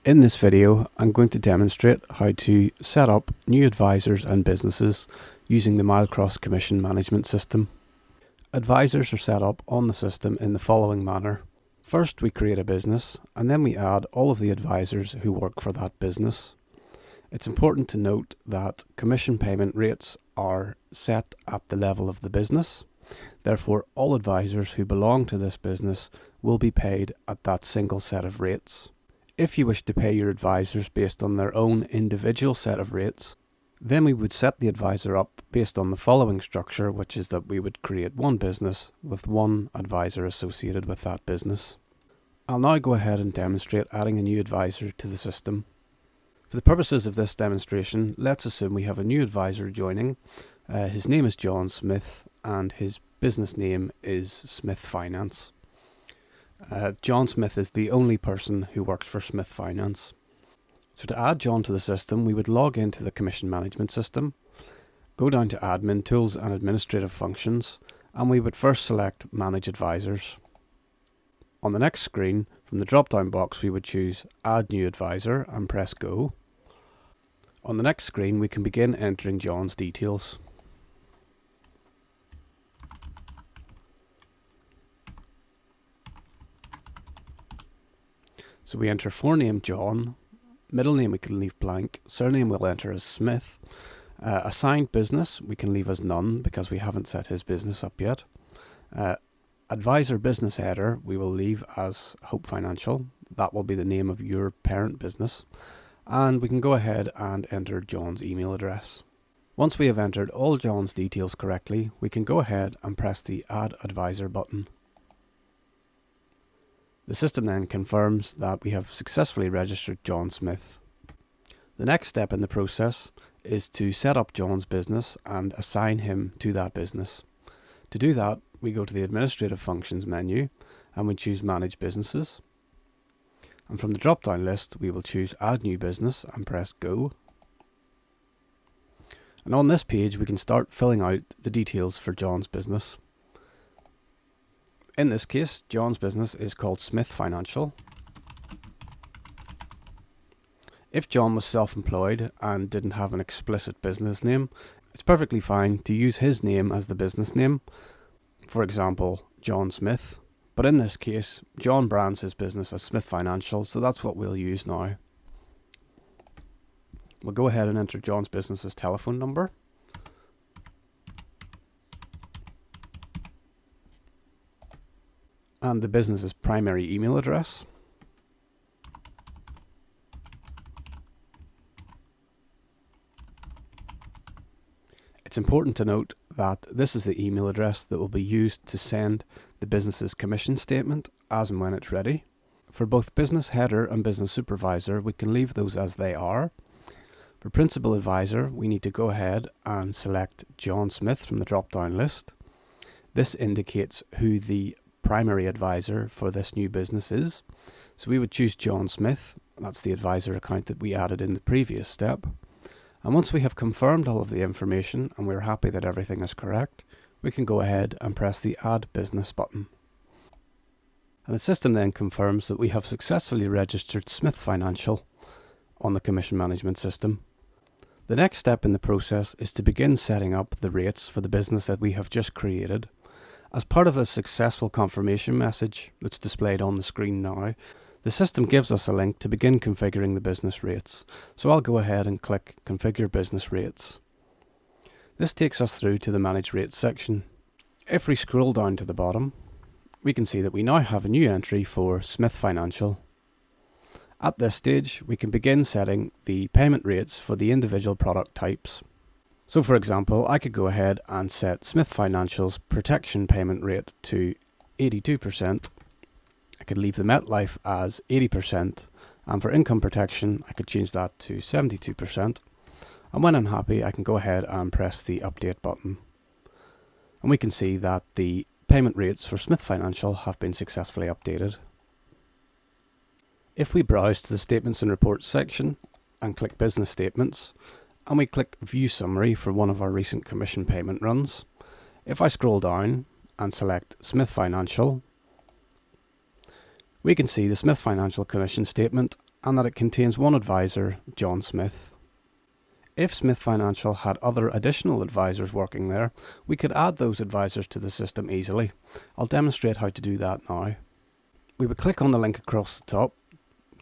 In this video, I'm going to demonstrate how to set up new advisors and businesses using the Milecross Commission Management System. Advisors are set up on the system in the following manner. First, we create a business, and then we add all of the advisors who work for that business. It's important to note that commission payment rates are set at the level of the business. Therefore, all advisors who belong to this business will be paid at that single set of rates. If you wish to pay your advisors based on their own individual set of rates, then we would set the advisor up based on the following structure, which is that we would create one business with one advisor associated with that business. I'll now go ahead and demonstrate adding a new advisor to the system. For the purposes of this demonstration, let's assume we have a new advisor joining. His name is John Smith and his business name is Smith Finance. John Smith is the only person who works for Smith Finance. So to add John to the system, we would log into the Commission Management System, go down to Admin, Tools and Administrative Functions, and we would first select Manage Advisors. On the next screen, from the drop-down box, we would choose Add New Advisor and press Go. On the next screen, we can begin entering John's details. So we enter forename John, middle name we can leave blank, surname we'll enter as Smith, assigned business we can leave as none because we haven't set his business up yet. Advisor business header we will leave as Hope Financial, that will be the name of your parent business, and we can go ahead and enter John's email address. Once we have entered all John's details correctly, we can go ahead and press the Add Advisor button. The system then confirms that we have successfully registered John Smith. The next step in the process is to set up John's business and assign him to that business. To do that, we go to the Administrative Functions menu and we choose Manage Businesses. And from the drop-down list, we will choose Add New Business and press Go. And on this page, we can start filling out the details for John's business. In this case, John's business is called Smith Financial. If John was self-employed and didn't have an explicit business name, it's perfectly fine to use his name as the business name. For example, John Smith. But in this case, John brands his business as Smith Financial, so that's what we'll use now. We'll go ahead and enter John's business's telephone number. And the business's primary email address. It's important to note that this is the email address that will be used to send the business's commission statement as and when it's ready. For both business header and business supervisor, we can leave those as they are. For principal advisor, we need to go ahead and select John Smith from the drop-down list. This indicates who the primary advisor for this new business is. So we would choose John Smith, that's the advisor account that we added in the previous step. And once we have confirmed all of the information and we're happy that everything is correct, we can go ahead and press the Add Business button. And the system then confirms that we have successfully registered Smith Financial on the Commission Management System. The next step in the process is to begin setting up the rates for the business that we have just created. As part of the successful confirmation message that's displayed on the screen now, the system gives us a link to begin configuring the business rates. So I'll go ahead and click Configure Business Rates. This takes us through to the Manage Rates section. If we scroll down to the bottom, we can see that we now have a new entry for Smith Financial. At this stage, we can begin setting the payment rates for the individual product types. So for example, I could go ahead and set Smith Financial's protection payment rate to 82%. I could leave the MetLife as 80%, and for income protection, I could change that to 72%. And when I'm happy, I can go ahead and press the Update button. And we can see that the payment rates for Smith Financial have been successfully updated. If we browse to the Statements and Reports section and click Business Statements, and we click View Summary for one of our recent commission payment runs. If I scroll down and select Smith Financial, we can see the Smith Financial Commission Statement and that it contains one advisor, John Smith. If Smith Financial had other additional advisors working there, we could add those advisors to the system easily. I'll demonstrate how to do that now. We would click on the link across the top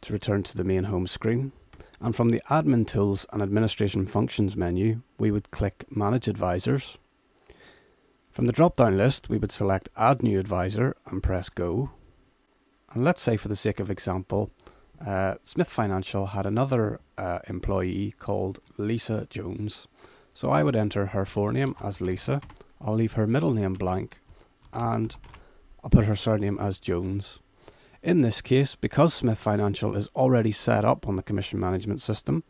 to return to the main home screen, and from the Admin Tools and Administration Functions menu, we would click Manage Advisors. From the drop-down list, we would select Add New Advisor and press Go. And let's say, for the sake of example, Smith Financial had another employee called Lisa Jones. So I would enter her forename as Lisa, I'll leave her middle name blank, and I'll put her surname as Jones. In this case, because Smith Financial is already set up on the Commission Management System,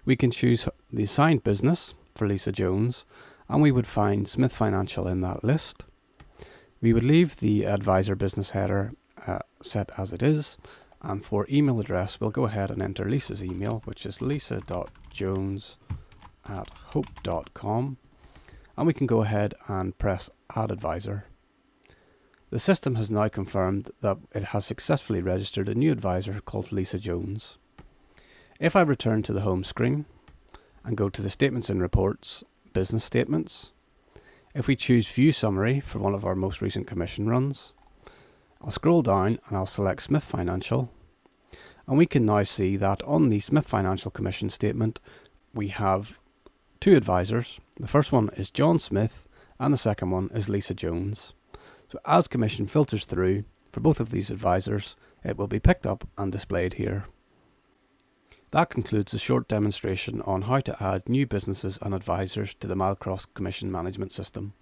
we can choose the assigned business for Lisa Jones, and we would find Smith Financial in that list. We would leave the advisor business header set as it is, and for email address, we'll go ahead and enter Lisa's email, which is lisa.jones@hope.com, and we can go ahead and press Add Advisor. The system has now confirmed that it has successfully registered a new advisor called Lisa Jones. If I return to the home screen and go to the Statements and Reports, Business Statements, if we choose View Summary for one of our most recent commission runs, I'll scroll down and I'll select Smith Financial, and we can now see that on the Smith Financial commission statement we have two advisors. The first one is John Smith and the second one is Lisa Jones. So as commission filters through for both of these advisors, it will be picked up and displayed here. That concludes a short demonstration on how to add new businesses and advisors to the Milecross Commission Management System.